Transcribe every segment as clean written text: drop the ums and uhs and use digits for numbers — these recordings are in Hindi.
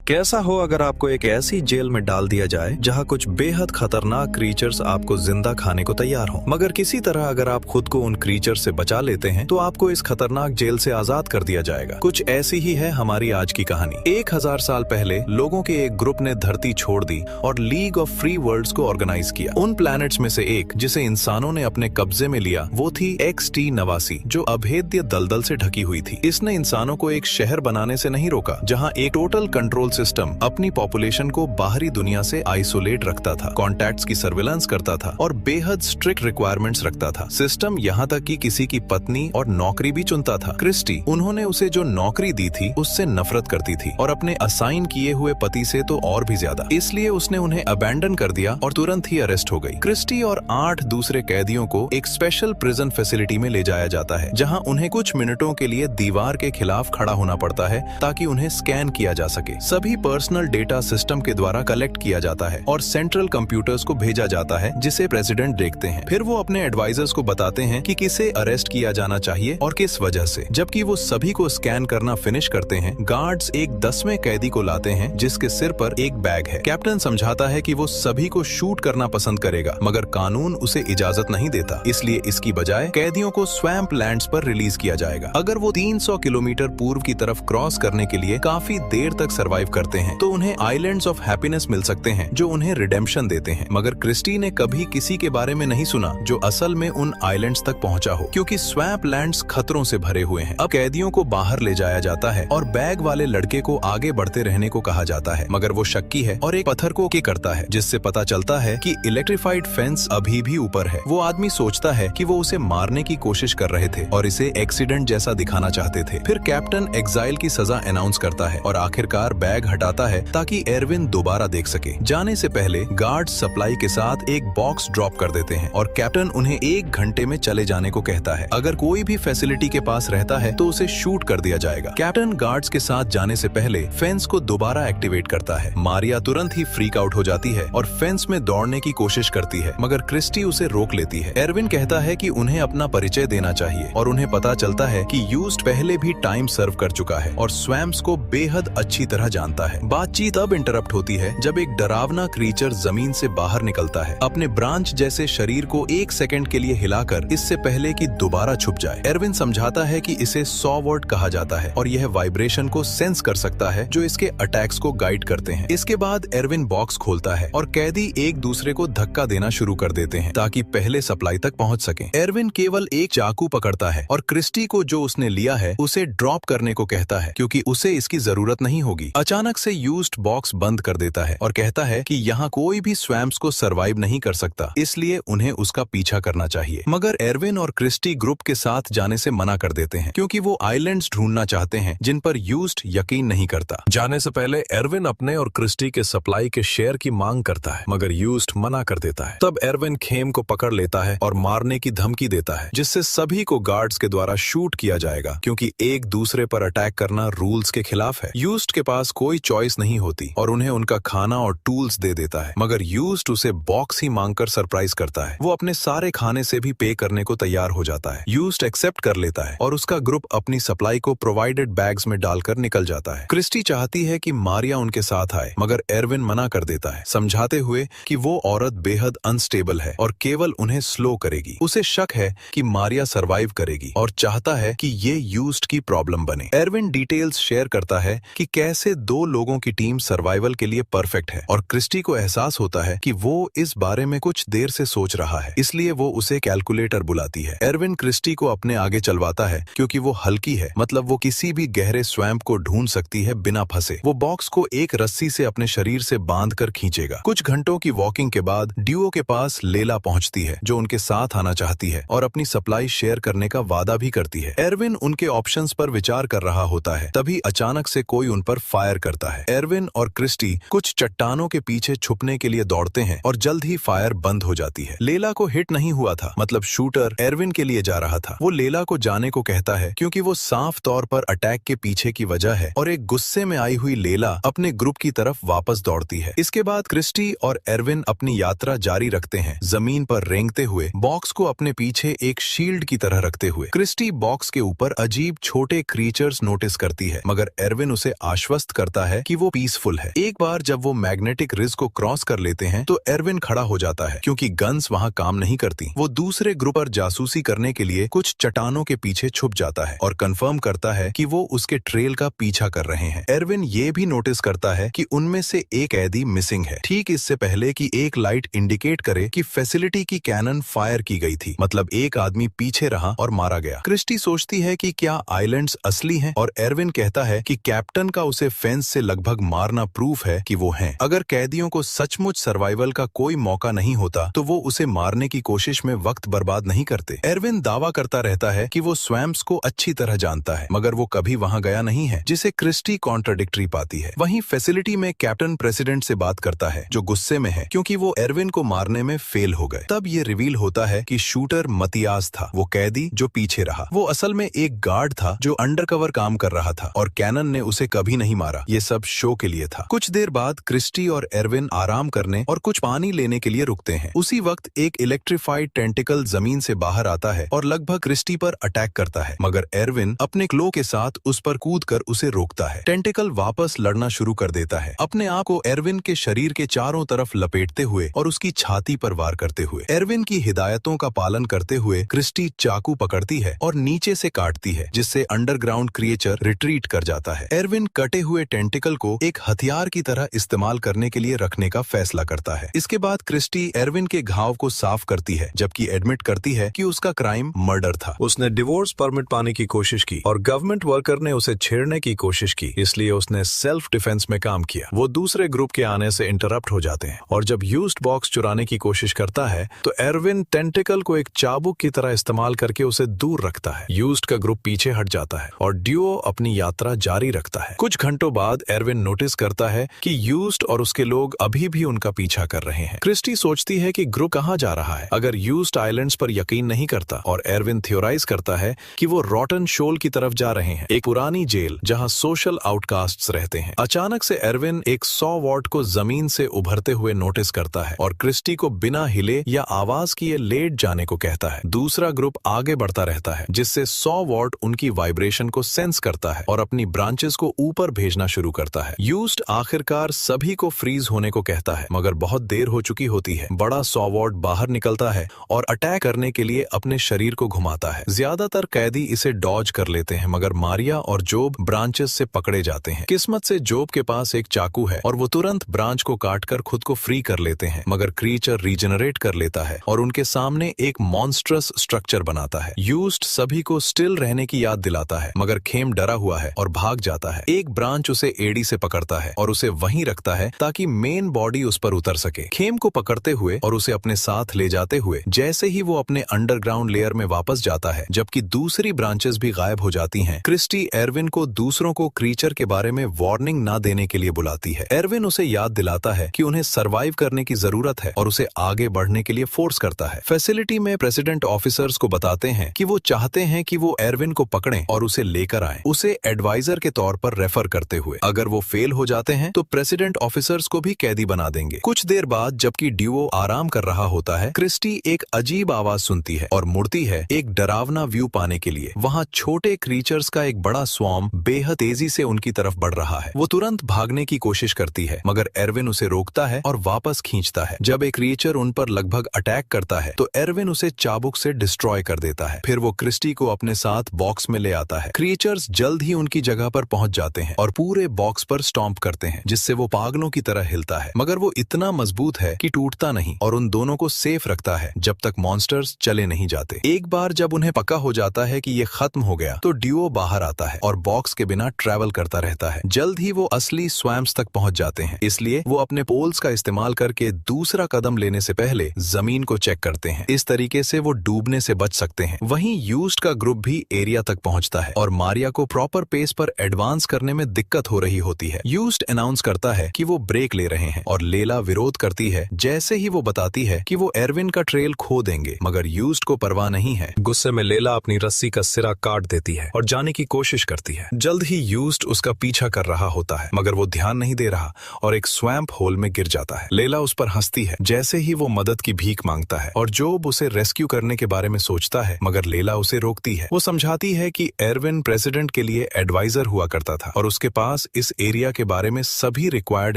कैसा हो अगर आपको एक ऐसी जेल में डाल दिया जाए जहां कुछ बेहद खतरनाक क्रीचर्स आपको जिंदा खाने को तैयार हो, मगर किसी तरह अगर आप खुद को उन क्रीचर्स से बचा लेते हैं तो आपको इस खतरनाक जेल से आजाद कर दिया जाएगा। कुछ ऐसी ही है हमारी आज की कहानी। 1000 साल पहले लोगों के एक ग्रुप ने धरती छोड़ दी और लीग ऑफ फ्री वर्ल्ड्स को ऑर्गेनाइज किया। उन प्लैनेट्स में से एक जिसे इंसानों ने अपने कब्जे में लिया वो थी XT89, जो अभेद्य दलदल से ढकी हुई थी। इसने इंसानों को एक शहर बनाने से नहीं रोका जहां एक टोटल कंट्रोल सिस्टम अपनी पॉपुलेशन को बाहरी दुनिया से आइसोलेट रखता था, कॉन्टैक्ट्स की सर्विलांस करता था और बेहद स्ट्रिक्ट रिक्वायरमेंट्स रखता था। सिस्टम यहाँ तक कि किसी की पत्नी और नौकरी भी चुनता था। क्रिस्टी, उन्होंने उसे जो नौकरी दी थी उससे नफरत करती थी और अपने असाइन किए हुए पति से तो और भी ज्यादा। इसलिए उसने उन्हें अबैंडन कर दिया और तुरंत ही अरेस्ट हो गई। क्रिस्टी और 8 दूसरे कैदियों को एक स्पेशल प्रिजन फैसिलिटी में ले जाया जाता है जहाँ उन्हें कुछ मिनटों के लिए दीवार के खिलाफ खड़ा होना पड़ता है ताकि उन्हें स्कैन किया जा सके। सभी पर्सनल डेटा सिस्टम के द्वारा कलेक्ट किया जाता है और सेंट्रल कंप्यूटर्स को भेजा जाता है जिसे प्रेसिडेंट देखते हैं। फिर वो अपने एडवाइजर्स को बताते हैं कि किसे अरेस्ट किया जाना चाहिए और किस वजह से। जबकि वो सभी को स्कैन करना फिनिश करते हैं, गार्ड्स एक 10वें कैदी को लाते हैं जिसके सिर पर एक बैग है। कैप्टन समझाता है कि वो सभी को शूट करना पसंद करेगा मगर कानून उसे इजाजत नहीं देता, इसलिए इसकी बजाय कैदियों को स्वैम्प लैंड्स पर रिलीज किया जाएगा। अगर वो 300 किलोमीटर पूर्व की तरफ क्रॉस करने के लिए काफी देर तक सर्वाइव करते हैं तो उन्हें आइलैंड्स ऑफ हैप्पीनेस मिल सकते हैं जो उन्हें रिडेम्पशन देते हैं। मगर क्रिस्टी ने कभी किसी के बारे में नहीं सुना जो असल में उन आइलैंड्स तक पहुंचा हो, क्योंकि स्वैम्प लैंड्स खतरों से भरे हुए हैं। अब कैदियों को बाहर ले जाया जाता है और बैग वाले लड़के को आगे बढ़ते रहने को कहा जाता है, मगर वो शक्की है और एक पत्थर को किक करता है जिससे पता चलता है कि इलेक्ट्रिफाइड फेंस अभी भी ऊपर है। वो आदमी सोचता है कि वो उसे मारने की कोशिश कर रहे थे और इसे एक्सीडेंट जैसा दिखाना चाहते थे। फिर कैप्टन एग्जाइल की सजा अनाउंस करता है और आखिरकार बैग हटाता है ताकि एरविन दोबारा देख सके। जाने से पहले गार्ड सप्लाई के साथ एक बॉक्स ड्रॉप कर देते हैं और कैप्टन उन्हें 1 घंटे में चले जाने को कहता है। अगर कोई भी फैसिलिटी के पास रहता है तो उसे शूट कर दिया जाएगा। कैप्टन गार्ड्स के साथ जाने से पहले फेंस को दोबारा एक्टिवेट करता है। मारिया तुरंत ही फ्रीक आउट हो जाती है और फेंस में दौड़ने की कोशिश करती है, मगर क्रिस्टी उसे रोक लेती है। एरविन कहता है कि उन्हें अपना परिचय देना चाहिए और उन्हें पता चलता है कि यूज्ड पहले भी टाइम सर्व कर चुका है और स्वैम्प्स को बेहद अच्छी तरह जानता है। बातचीत अब इंटरप्ट होती है जब एक डरावना क्रीचर जमीन से बाहर निकलता है, अपने ब्रांच जैसे शरीर को 1 सेकंड के लिए हिलाकर इससे पहले कि दोबारा छुप जाए। एरविन समझाता है कि इसे सॉवर्ड कहा जाता है और यह वाइब्रेशन को सेंस कर सकता है जो इसके अटैक्स को गाइड करते हैं। इसके बाद एरविन बॉक्स खोलता है और कैदी एक दूसरे को धक्का देना शुरू कर देते हैं ताकि पहले सप्लाई तक पहुंच सके। एरविन केवल एक चाकू पकड़ता है और क्रिस्टी को जो उसने लिया है उसे ड्रॉप करने को कहता है क्योंकि उसे इसकी जरूरत नहीं होगी। अचानक से यूज्ड बॉक्स बंद कर देता है और कहता है कि यहाँ कोई भी स्वैम्प्स को सरवाइव नहीं कर सकता, इसलिए उन्हें उसका पीछा करना चाहिए। मगर एरविन और क्रिस्टी ग्रुप के साथ जाने से मना कर देते हैं क्योंकि वो आइलैंड्स ढूंढना चाहते हैं जिन पर यूज्ड यकीन नहीं करता। जाने से पहले एरविन अपने और क्रिस्टी के सप्लाई के शेयर की मांग करता है, मगर यूज्ड मना कर देता है। तब एरविन खेम को पकड़ लेता है और मारने की धमकी देता है जिससे सभी को गार्ड्स के द्वारा शूट किया जाएगा क्योंकि एक दूसरे पर अटैक करना रूल्स के खिलाफ है। यूज्ड के पास कोई चॉइस नहीं होती और उन्हें उनका खाना और टूल्स दे देता है, मगर यूज्ड उसे बॉक्स ही मांगकर सरप्राइज करता है। वो अपने सारे खाने से भी पे करने को तैयार हो जाता है। यूज्ड एक्सेप्ट कर लेता है और उसका ग्रुप अपनी सप्लाई को प्रोवाइडेड बैग्स में डालकर निकल जाता है। क्रिस्टी चाहती है कि मारिया उनके साथ आए, मगर एरविन मना कर देता है, समझाते हुए कि वो औरत बेहद अनस्टेबल है और केवल उन्हें स्लो करेगी। उसे शक है कि मारिया सरवाइव करेगी और चाहता है कि ये यूज्ड की प्रॉब्लम बने। एरविन डिटेल्स शेयर करता है कि कैसे 2 लोगों की टीम सर्वाइवल के लिए परफेक्ट है और क्रिस्टी को एहसास होता है कि वो इस बारे में कुछ देर से सोच रहा है, इसलिए वो उसे कैलकुलेटर बुलाती है। एरविन क्रिस्टी को अपने आगे चलवाता है क्योंकि वो हल्की है, मतलब वो किसी भी गहरे स्वैम्प को ढूंढ सकती है बिना फंसे। वो बॉक्स को एक रस्सी से अपने शरीर से बांधकर खींचेगा। कुछ घंटों की वॉकिंग के बाद ड्यूओ के पास लेला पहुंचती है जो उनके साथ आना चाहती है और अपनी सप्लाई शेयर करने का वादा भी करती है। एरविन उनके ऑप्शंस पर विचार कर रहा होता है, तभी अचानक से कोई उन पर फायर करता है। एरविन और क्रिस्टी कुछ चट्टानों के पीछे छुपने के लिए दौड़ते हैं और जल्द ही फायर बंद हो जाती है। लेला को हिट नहीं हुआ था, मतलब शूटर एरविन के लिए जा रहा था। वो लेला को जाने को कहता है क्योंकि वो साफ तौर पर अटैक के पीछे की वजह है और एक गुस्से में आई हुई लेला अपने ग्रुप की तरफ वापस दौड़ती है। इसके बाद क्रिस्टी और एरविन अपनी यात्रा जारी रखते हैं, जमीन पर रेंगते हुए, बॉक्स को अपने पीछे एक शील्ड की तरह रखते हुए। क्रिस्टी बॉक्स के ऊपर अजीब छोटे क्रीचर्स नोटिस करती है, मगर एरविन उसे आश्वस्त करता करता है कि वो पीसफुल है। एक बार जब वो मैग्नेटिक रिज को क्रॉस कर लेते हैं तो एरविन खड़ा हो जाता है क्योंकि गन्स वहाँ काम नहीं करती। वो दूसरे ग्रुप पर जासूसी करने के लिए कुछ चट्टानों के पीछे छुप जाता है और कंफर्म करता है कि वो उसके ट्रेल का पीछा कर रहे हैं। एरविन ये भी नोटिस करता है कि उनमें से एक कैदी मिसिंग है, ठीक इससे पहले कि एक लाइट इंडिकेट करे कि फैसिलिटी की कैनन फायर की गई थी, मतलब एक आदमी पीछे रहा और मारा गया। क्रिस्टी सोचती है कि क्या आइलैंड्स असली हैं और एरविन कहता है कि कैप्टन का उसे फेंस से लगभग मारना प्रूफ है कि वो हैं। अगर कैदियों को सचमुच सर्वाइवल का कोई मौका नहीं होता तो वो उसे मारने की कोशिश में वक्त बर्बाद नहीं करते। एरविन दावा करता रहता है कि वो स्वैम्प्स को अच्छी तरह जानता है, मगर वो कभी वहां गया नहीं है, जिसे क्रिस्टी कॉन्ट्राडिक्टरी पाती है। वहीं फैसिलिटी में कैप्टन प्रेसिडेंट से बात करता है, जो गुस्से में है क्योंकि वो एरविन को मारने में फेल हो गए। तब ये रिवील होता है कि शूटर मतियास था, वो कैदी जो पीछे रहा। वो असल में एक गार्ड था जो अंडरकवर काम कर रहा था और कैनन ने उसे कभी नहीं मारा। ये सब शो के लिए था। कुछ देर बाद क्रिस्टी और एरविन आराम करने और कुछ पानी लेने के लिए रुकते हैं। उसी वक्त एक इलेक्ट्रीफाइड टेंटिकल जमीन से बाहर आता है और लगभग क्रिस्टी पर अटैक करता है, मगर एरविन अपने क्लो के साथ उस पर कूदकर उसे रोकता है। टेंटिकल वापस लड़ना शुरू कर देता है, अपने आप को एरविन के शरीर के चारों तरफ लपेटते हुए और उसकी छाती पर वार करते हुए। एरविन की हिदायतों का पालन करते हुए क्रिस्टी चाकू पकड़ती है और नीचे से काटती है, जिससे अंडरग्राउंड क्रिएचर रिट्रीट कर जाता है। एरविन कटे हुए टेंटिकल को एक हथियार की तरह इस्तेमाल करने के लिए रखने का फैसला करता है। इसके बाद क्रिस्टी एरविन के घाव को साफ करती है, जबकि एडमिट करती है कि उसका क्राइम मर्डर था। उसने डिवोर्स परमिट पाने की कोशिश की और गवर्नमेंट वर्कर ने उसे छेड़ने की कोशिश की, इसलिए उसने सेल्फ डिफेंस में काम किया। वो दूसरे ग्रुप के आने से इंटरप्ट हो जाते हैं और जब यूज्ड बॉक्स चुराने की कोशिश करता है तो एरविन टेंटिकल को एक चाबुक की तरह इस्तेमाल करके उसे दूर रखता है। यूज्ड का ग्रुप पीछे हट जाता है और ड्यूओ अपनी यात्रा जारी रखता है। कुछ घंटों बाद एरविन नोटिस करता है कि यूज्ड और उसके लोग अभी भी उनका पीछा कर रहे हैं। क्रिस्टी सोचती है कि ग्रुप कहाँ जा रहा है अगर यूज्ड आइलैंड्स पर यकीन नहीं करता, और एरविन थ्योराइज करता है कि वो रॉटन शोल की तरफ जा रहे हैं, एक पुरानी जेल जहां सोशल आउटकास्ट्स रहते हैं। अचानक से एरविन एक 100 वॉट को जमीन से उभरते हुए नोटिस करता है और क्रिस्टी को बिना हिले या आवाज किए लेट जाने को कहता है। दूसरा ग्रुप आगे बढ़ता रहता है, जिससे 100 वॉट उनकी वाइब्रेशन को सेंस करता है और अपनी ब्रांचेस को ऊपर भेजना शुरू करता है। यूज्ड आखिरकार सभी को फ्रीज होने को कहता है, मगर बहुत देर हो चुकी होती है। बड़ा 100 वॉट बाहर निकलता है और अटैक करने के लिए अपने शरीर को घुमाता है। ज्यादातर कैदी इसे डॉज कर लेते हैं, मगर मारिया और जोब ब्रांचेस से पकड़े जाते हैं। किस्मत से जोब के पास एक चाकू है और वो तुरंत ब्रांच को काटकर खुद को फ्री कर लेते हैं, मगर क्रीचर रीजनरेट कर लेता है और उनके सामने एक मॉन्स्ट्रस स्ट्रक्चर बनाता है। यूज्ड सभी को स्टिल रहने की याद दिलाता है, मगर खेम डरा हुआ है और भाग जाता है। एक ब्रांच उसे एड़ी से पकड़ता है और उसे वहीं रखता है ताकि मेन बॉडी उस पर उतर सके। खेम को पकड़ते हुए और उसे अपने साथ ले जाते हुए जैसे ही वो अपने अंडरग्राउंड लेयर में वापस जाता है, जबकि दूसरी ब्रांचेस भी गायब हो जाती हैं, क्रिस्टी एरविन को दूसरों को क्रीचर के बारे में वार्निंग ना देने के लिए बुलाती है। एरविन उसे याद दिलाता है कि उन्हें सरवाइव करने की जरूरत है और उसे आगे बढ़ने के लिए फोर्स करता है। फैसिलिटी में प्रेसिडेंट ऑफिसर्स को बताते हैं कि वो चाहते हैं कि वो एरविन को पकड़ें और उसे लेकर आएं, उसे एडवाइजर के तौर पर रेफर करते हुए। अगर वो फेल हो जाते हैं तो प्रेसिडेंट ऑफिसर्स को भी कैदी बना देंगे। कुछ देर बाद जबकि ड्यूओ आराम कर रहा होता है, क्रिस्टी एक अजीब आवाज सुनती है और मुड़ती है एक डरावना व्यू पाने के लिए। वहाँ छोटे क्रीचर्स का एक बड़ा स्वार्म बेहद तेजी से उनकी तरफ बढ़ रहा है। वो तुरंत भागने की कोशिश करती है, मगर एरविन उसे रोकता है और वापस खींचता है। जब एक क्रीचर उन पर लगभग अटैक करता है तो एरविन उसे चाबुक से डिस्ट्रॉय कर देता है। फिर वो क्रिस्टी को अपने साथ बॉक्स में ले आता है। क्रीचर्स जल्द ही उनकी जगह पर पहुंच जाते हैं और पूरे बॉक्स पर स्टॉम्प करते हैं, जिससे वो पागलों की तरह हिलता है, मगर वो इतना मजबूत है कि टूटता नहीं और उन दोनों को सेफ रखता है जब तक मॉन्स्टर्स चले नहीं जाते। एक बार जब उन्हें पक्का हो जाता है कि ये खत्म हो गया तो ड्यूओ बाहर आता है और बॉक्स के बिना ट्रैवल करता रहता है। जल्द ही वो असली स्वैम्प्स तक पहुंच जाते हैं, इसलिए वो अपने पोल्स का इस्तेमाल करके दूसरा कदम लेने से पहले जमीन को चेक करते हैं। इस तरीके से वो डूबने से बच सकते हैं। वहीं यूज्ड का ग्रुप भी एरिया तक पहुंचता है और मारिया को प्रॉपर पेस पर एडवांस करने में दिक्कत हो रही होती है। यूज्ड अनाउंस करता है कि वो ब्रेक ले रहे हैं और लेला विरोध करती है। जैसे ही वो बताती है कि वो एरविन का ट्रेल खो देंगे, मगर यूज्ड को परवाह नहीं है। गुस्से में लेला अपनी रस्सी का सिरा काट देती है और जाने की कोशिश करती है। जल्द ही यूज्ड उसका पीछा कर रहा होता है, मगर वो ध्यान नहीं दे रहा और एक स्वैम्प होल में गिर जाता है। लेला उस पर हंसती है जैसे ही वो मदद की भीख मांगता है और जोब उसे रेस्क्यू करने के बारे में सोचता है, मगर लेला उसे रोकती है। वो समझाती है कि एरविन प्रेसिडेंट के लिए एडवाइजर हुआ करता था और उसके पास इस एरिया के बारे में सभी रिक्वायर्ड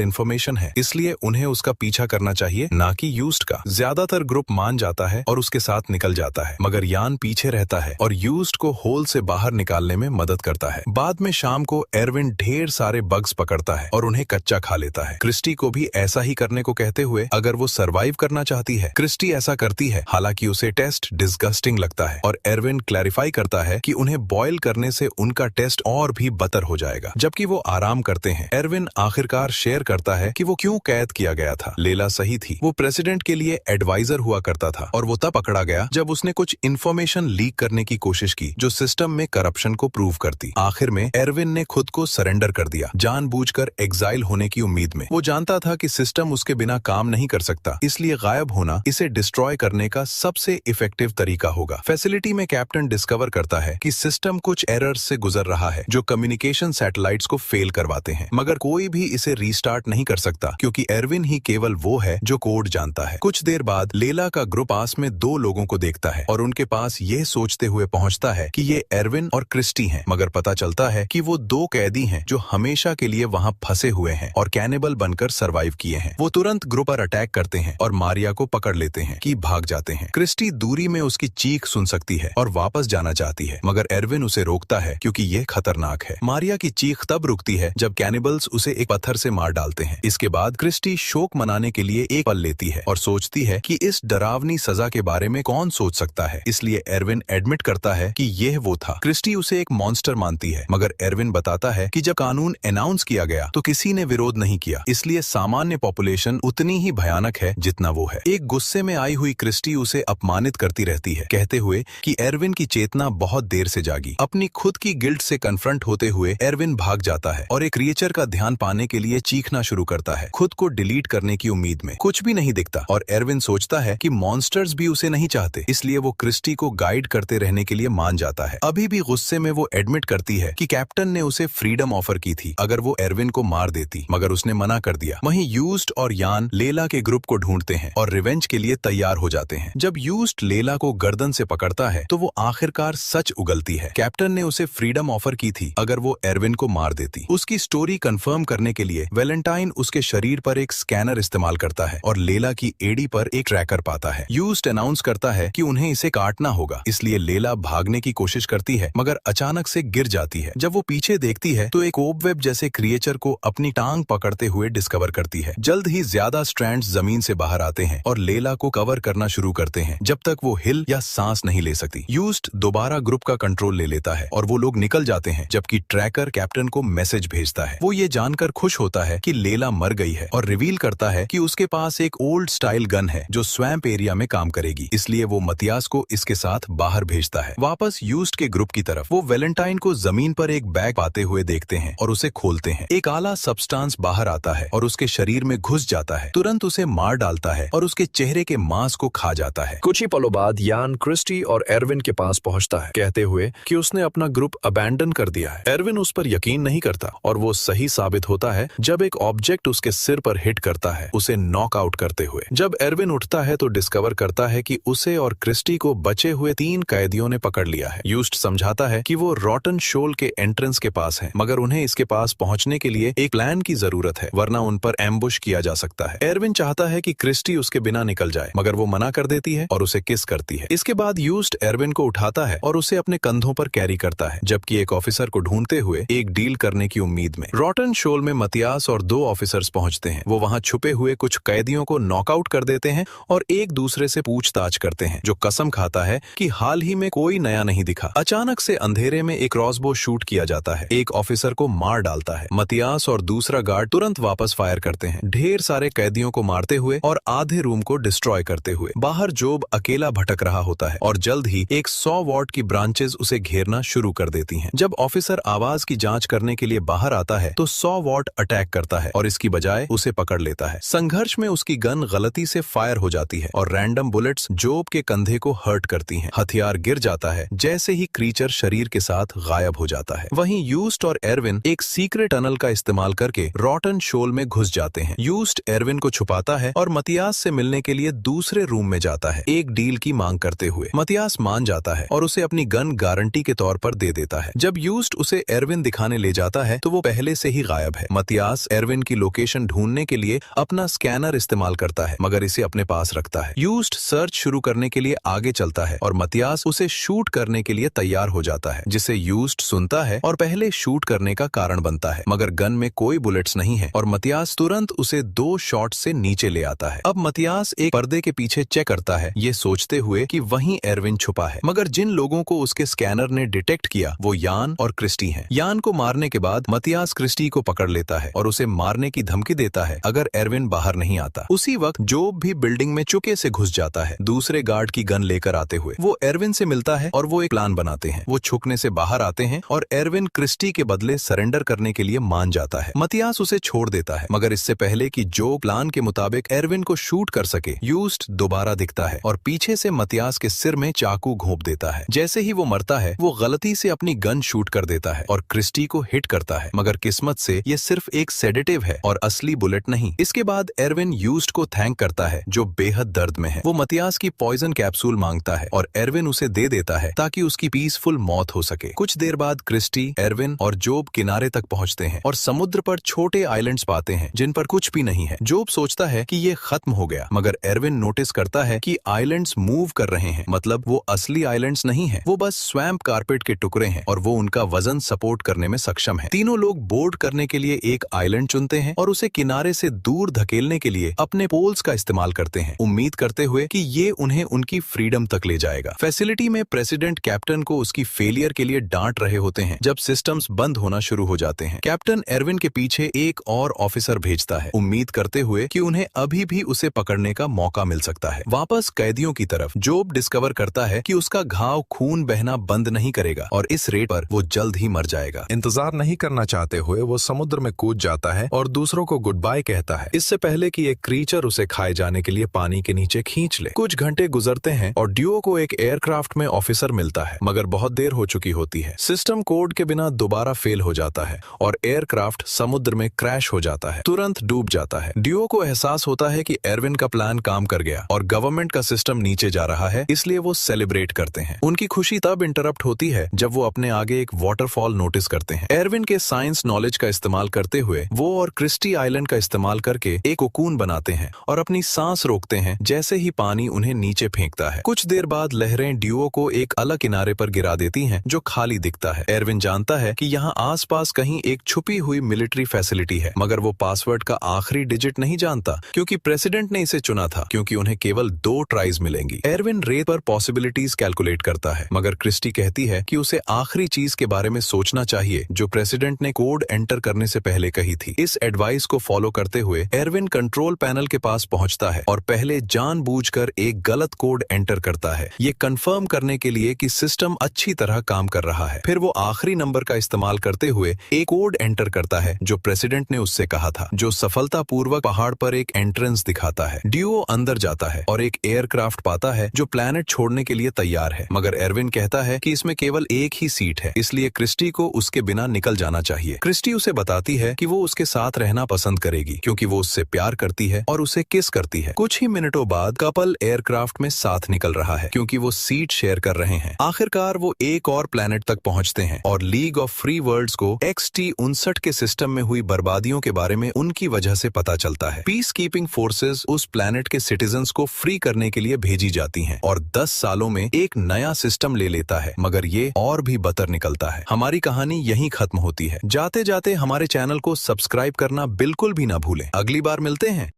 इन्फॉर्मेशन है, इसलिए उन्हें उसका पीछा करना चाहिए, ना कि यूज्ड का। ज्यादातर ग्रुप मान जाता है और उसके साथ निकल जाता है, मगर यान पीछे रहता है और यूज्ड को होल से बाहर निकालने में मदद करता है। बाद में शाम को एरविन ढेर सारे बग्स पकड़ता है और उन्हें कच्चा खा लेता है। क्रिस्टी को भी ऐसा ही करने को कहते हुए अगर वो सरवाइव करना चाहती है। क्रिस्टी ऐसा करती है, हालांकि उसे टेस्ट डिस्गस्टिंग लगता है और एरविन क्लैरिफाई करता है कि उन्हें बॉयल करने से उनका टेस्ट और भी बदतर हो जाएगा। जबकि वो आराम करते हैं, एरविन आखिरकार शेयर करता है कि वो क्यों कैद किया गया था। लेला सही थी, वो प्रेसिडेंट के लिए एडवाइजर हुआ करता था और वो तब पकड़ा गया जब उसने कुछ इन्फॉर्मेशन लीक करने की कोशिश की जो सिस्टम में करप्शन को प्रूव करती। आखिर में एरविन ने खुद को सरेंडर कर दिया, जानबूझकर एग्जाइल होने की उम्मीद में। वो जानता था कि सिस्टम उसके बिना काम नहीं कर सकता, इसलिए गायब होना इसे डिस्ट्रॉय करने का सबसे इफेक्टिव तरीका होगा। फैसिलिटी में कैप्टन डिस्कवर करता है कि सिस्टम कुछ एरर्स से गुजर रहा है जो कम्युनिकेशन सैटेलाइट्स को फेल करवाते हैं, मगर कोई भी इसे रीस्टार्ट नहीं कर सकता क्योंकि एरविन ही केवल वो है जो कोड जानता है। कुछ देर बाद लेला का ग्रुप पास में दो लोगों को देखता है और उनके पास यह सोचते हुए पहुंचता है कि ये एरविन और क्रिस्टी हैं, मगर पता चलता है कि वो दो कैदी हैं जो हमेशा के लिए वहां फंसे हुए हैं और कैनिबल बनकर सरवाइव किए हैं। वो तुरंत ग्रुप पर अटैक करते हैं और मारिया को पकड़ लेते हैं कि भाग जाते हैं। क्रिस्टी दूरी में उसकी चीख सुन सकती है और वापस जाना चाहती है, मगर एरविन उसे रोकता है क्योंकि यह खतरनाक है। मारिया की चीख तब रुकती है जब कैनिबल्स उसे एक पत्थर से मार डालते हैं। इसके बाद क्रिस्टी शोक मनाने के लिए एक पल लेती है और सोचती है कि इस डरावनी सजा के बारे में कौन सोच सकता है, इसलिए एरविन एडमिट करता है कि यह वो था। क्रिस्टी उसे एक मॉन्स्टर मानती है, मगर एरविन बताता है कि जब कानून अनाउंस किया गया तो किसी ने विरोध नहीं किया, इसलिए सामान्य पॉपुलेशन उतनी ही भयानक है जितना वो है। एक गुस्से में आई हुई क्रिस्टी उसे अपमानित करती रहती है, कहते हुए कि एरविन की चेतना बहुत देर से जागी। अपनी खुद की गिल्ट से कन्फ्रंट होते हुए एरविन भाग जाता है और एक क्रिएचर का ध्यान पाने के लिए चीखना शुरू करता है, खुद को डिलीट करने की उम्मीद में। कुछ भी नहीं दिखता और एरविन सोचता है कि मॉन्स्टर्स भी उसे नहीं चाहते, इसलिए वो क्रिस्टी को गाइड करते रहने के लिए मान जाता है। अभी भी गुस्से में वो एडमिट करती है कि कैप्टन ने उसे फ्रीडम ऑफर की थी अगर वो एरविन को मार देती, मगर उसने मना कर दिया। वहीं यूज्ड और यान लेला के ग्रुप को ढूंढते हैं और रिवेंज के लिए तैयार हो जाते हैं। जब यूज्ड लेला को गर्दन से पकड़ता है तो वो आखिरकार सच उगलती है। कैप्टन ने उसे फ्रीडम ऑफर की थी अगर वो एरविन को मार देती। उसकी स्टोरी कंफर्म करने के लिए वैलेंटाइन उसके शरीर पर एक स्कैनर इस्तेमाल करता है और लेला की एड़ी पर एक ट्रैकर पाता है। यूज्ड अनाउंस करता है कि उन्हें इसे काटना होगा, इसलिए लेला भागने की कोशिश करती है मगर अचानक से गिर जाती है। जब वो पीछे देखती है तो एक कोबवेब जैसे क्रिएचर को अपनी टांग पकड़ते हुए डिस्कवर करती है। जल्द ही ज्यादा स्ट्रैंड्स जमीन से बाहर आते हैं और लेला को कवर करना शुरू करते हैं जब तक वो हिल या सांस नहीं ले सकती। यूज्ड दोबारा ग्रुप का कंट्रोल ले लेता है और वो लोग निकल जाते हैं, जबकि ट्रैकर कैप्टन को मैसेज भेजता है। वो ये जानकर खुश होता है कि लेला मर गई है और रिवील करता है कि उसके पास एक ओल्ड स्टाइल गन है जो स्वैम्प एरिया में काम करेगी, इसलिए वो मतियास को इसके साथ बाहर भेजता है। वापस यूज्ड के ग्रुप की तरफ वो वैलेंटाइन को जमीन पर एक बैग पाते हुए देखते हैं और उसे खोलते हैं। एक आला सब्सटेंस बाहर आता है और उसके शरीर में घुस जाता है, तुरंत उसे मार डालता है और उसके चेहरे के मांस को खा जाता है। कुछ ही पलों बाद यान क्रिस्टी और एरविन के पास पहुंचता है, कहते हुए कि उसने अपना ग्रुप अबैंडन कर दिया है। एरविन उस पर यकीन नहीं करता और वो सही साबित होता है जब एक ऑब्जेक्ट उसके सिर पर हिट करता है, उसे नॉक आउट करते हुए। जब एरविन उठता है तो डिस्कवर करता है कि उसे और क्रिस्टी को बचे हुए 3 कैदियों ने पकड़ लिया है। यूज्ड समझाता है कि वो रॉटन शोल के एंट्रेंस के पास है, मगर उन्हें इसके पास पहुंचने के लिए एक प्लान की जरूरत है, वरना उन पर एम्बुश किया जा सकता है। एरविन चाहता है कि क्रिस्टी उसके बिना निकल जाए, मगर वो मना कर देती है और उसे किस करती है। इसके बाद यूज्ड एरविन को उठाता है और उसे अपने कंधों पर कैरी करता है, जबकि एक ऑफिसर को ढूंढते हुए एक डील करने की उम्मीद में। रॉटन शोल में मतियास और 2 ऑफिसर्स पहुंचते हैं। वो वहां छुपे हुए कुछ कैदियों को नॉकआउट कर देते हैं और एक दूसरे से पूछताछ करते हैं, जो कसम खाता है कि हाल ही में कोई नया नहीं दिखा। अचानक से अंधेरे में एक क्रॉसबो शूट किया जाता है, एक ऑफिसर को मार डालता है। मतियास और दूसरा गार्ड तुरंत वापस फायर करते हैं, ढेर सारे कैदियों को मारते हुए और आधे रूम को डिस्ट्रॉय करते हुए। बाहर जोब अकेला भटक रहा होता है और जल्द ही एक 100 वॉट की ब्रांचेस उसे घेरना शुरू कर देती हैं। जब ऑफिसर आवाज की जांच करने के लिए बाहर आता है तो 100 वॉट अटैक करता है और इसकी बजाय उसे पकड़ लेता है। संघर्ष में उसकी गन गलती से फायर हो जाती है और रैंडम बुलेट्स जोब के कंधे को हर्ट करती हैं। हथियार गिर जाता है जैसे ही क्रीचर शरीर के साथ गायब हो जाता है। वहीं यूज्ड और एरविन एक सीक्रेट टनल का इस्तेमाल करके रॉटन शोल में घुस जाते हैं। यूज्ड एरविन को छुपाता है और मतियास से मिलने के लिए दूसरे रूम में जाता है, एक डील की मांग करते हुए। मतियास मान जाता है और उसे अपनी गन गारंटी के तौर पर दे देता है। जब यूज्ड उसे एरविन दिखाने ले जाता है तो वो पहले से ही गायब है। मतियास एरविन की लोकेशन ढूंढने के लिए अपना स्कैनर इस्तेमाल करता है, मगर इसे अपने पास रखता है। यूज्ड सर्च शुरू करने के लिए आगे चलता है और मतियास उसे शूट करने के लिए तैयार हो जाता है, जिसे यूज्ड सुनता है और पहले शूट करने का कारण बनता है, मगर गन में कोई बुलेट्स नहीं है और मतियास तुरंत उसे 2 शॉट से नीचे ले आता है। अब मतियास एक पर्दे के पीछे चेक करता है, ये सोचते हुए कि वहीं एरविन छुपा है, मगर जिन लोगों को उसके स्कैनर ने डिटेक्ट किया वो यान और क्रिस्टी हैं। यान को मारने के बाद मतियास क्रिस्टी को पकड़ लेता है और उसे मारने की धमकी देता है अगर एरविन बाहर नहीं आता। उसी वक्त जोब भी बिल्डिंग में चुपके से घुस जाता है, दूसरे गार्ड की गन लेकर आते हुए। वो एरविन से मिलता है और वो एक प्लान बनाते हैं। वो छुपने से बाहर आते हैं और एरविन क्रिस्टी के बदले सरेंडर करने के लिए मान जाता है। मतियास उसे छोड़ देता है, मगर इससे पहले कि जो प्लान के मुताबिक एरविन को शूट कर सके, यूज्ड दोबारा दिखता है और पीछे से मतियास के सिर में चाकू घोंप देता है। जैसे ही वो मरता है, वो गलती से अपनी गन शूट कर देता है और क्रिस्टी को हिट करता है, मगर किस्मत से ये सिर्फ एक सेडेटिव है और असली बुलेट नहीं। इसके बाद एरविन यूज्ड को थैंक करता है, जो बेहद दर्द में है। वो मतियास की पॉइजन कैप्सूल मांगता है और एरविन उसे दे देता है ताकि उसकी पीसफुल मौत हो सके। कुछ देर बाद क्रिस्टी, एरविन और जोब किनारे तक पहुंचते हैं और समुद्र पर छोटे आइलैंड्स पाते हैं जिन पर कुछ भी नहीं है। जोब सोचता है कि ये खत्म हो गया, मगर एरविन नोटिस करता है कि आइलैंड्स मूव कर रहे हैं, मतलब वो असली आइलैंड्स नहीं है, वो बस स्वैम्प कारपेट के टुकड़े हैं और वो उनका वजन सपोर्ट करने में सक्षम है। तीनों लोग बोर्ड करने के लिए एक आइलैंड चुनते हैं और उसे किनारे से दूर धकेलने के लिए अपने पोल्स का इस्तेमाल करते हैं, उम्मीद करते हुए कि ये उन्हें उनकी फ्रीडम तक ले जाएगा। फैसिलिटी में प्रेसिडेंट कैप्टन को उसकी फेलियर के लिए डांट रहे होते हैं जब सिस्टम्स बंद होना शुरू हो जाते हैं। कैप्टन एरविन के पीछे एक और ऑफिसर भेजता है, उम्मीद करते हुए कि उन्हें अभी भी उसे पकड़ने का मौका मिल सकता है। वापस कैदियों की तरफ जोब डिस्कवर करता है कि उसका घाव खून बहना बंद नहीं करेगा और इस रेट पर वो जल्द ही मर जाएगा। इंतजार नहीं करना चाहते हुए वो समुद्र में कूद जाता है और दूसरों को गुड बाय कहता है, इससे पहले कि एक क्रीचर उसे खाए जाने के लिए पानी के नीचे खींच ले। कुछ घंटे गुजरते हैं और ड्यूओ को एक एयरक्राफ्ट में ऑफिसर मिलता है, मगर बहुत देर हो चुकी होती है। सिस्टम कोड के बिना दोबारा फेल हो जाता है और एयरक्राफ्ट समुद्र में क्रैश हो जाता है, तुरंत डूब जाता है। ड्यूओ को एहसास होता है कि एरविन का प्लान काम कर गया और गवर्नमेंट का सिस्टम नीचे जा रहा है, इसलिए वो सेलिब्रेट करते हैं। उनकी खुशी तब इंटरप्ट होती है जब वो अपने आगे एक वाटरफॉल नोटिस करते हैं। एरविन के साइंस नॉलेज का इस्तेमाल करते हुए वो और क्रिस्टी आइलैंड का इस्तेमाल करके एक कोकून बनाते हैं और अपनी सांस रोकते हैं जैसे ही पानी उन्हें नीचे फेंकता है। कुछ देर बाद लहरें ड्यूओ को एक अलग किनारे पर गिरा देती हैं जो खाली दिखता है। एरविन जानता है कि यहाँ आसपास कहीं एक छुपी हुई मिलिट्री फैसिलिटी है, मगर वो पासवर्ड का आखिरी डिजिट नहीं जानता क्योंकि प्रेसिडेंट ने इसे चुना था, क्योंकि उन्हें केवल 2 ट्राइज मिलेंगी। एरविन रेत पर पॉसिबिलिटीज कैलकुलेट करता है, मगर क्रिस्टी कहती है कि उसे आखिरी चीज के बारे में सोचना चाहिए जो प्रेसिडेंट ने कोड एंटर करने से पहले कही थी। इस एडवाइस को फॉलो करते हुए एरविन कंट्रोल पैनल के पास पहुंचता है और पहले जानबूझकर एक गलत कोड एंटर करता है, ये कंफर्म करने के लिए कि सिस्टम अच्छी तरह काम कर रहा है। फिर वो आखिरी नंबर का इस्तेमाल करते हुए एक कोड एंटर करता है जो प्रेसिडेंट ने उससे कहा था, जो सफलतापूर्वक पहाड़ पर एक एंट्रेंस दिखाता है। ड्यूओ अंदर जाता है और एक एयरक्राफ्ट पाता है जो प्लैनेट छोड़ने के लिए तैयार है, मगर एरविन कहता है कि इसमें केवल एक ही सीट है, इसलिए क्रिस्टी को उसके बिना निकल जाना चाहिए। क्रिस्टी उसे बताती है कि वो उसके साथ रहना पसंद करेगी क्योंकि वो उससे प्यार करती है और उसे किस करती है। कुछ ही मिनटों बाद कपल एयरक्राफ्ट में साथ निकल रहा है क्योंकि वो सीट शेयर कर रहे हैं। आखिरकार वो एक और प्लैनेट तक पहुंचते हैं और लीग ऑफ फ्री वर्ल्ड्स को XT-59 के सिस्टम में हुई बर्बादियों के बारे में उनकी वजह से पता चलता है। पीस कीपिंग फोर्सेस उस प्लैनेट के सिटीजन्स को फ्री करने के लिए भेजी जाती हैं और 10 सालों में एक नया सिस्टम ले लेता है, मगर ये और भी बदतर निकलता है। हमारी कहानी यहीं खत्म होती है। जाते जाते हमारे चैनल को सब्सक्राइब करना बिल्कुल भी ना भूलें। अगली बार मिलते हैं।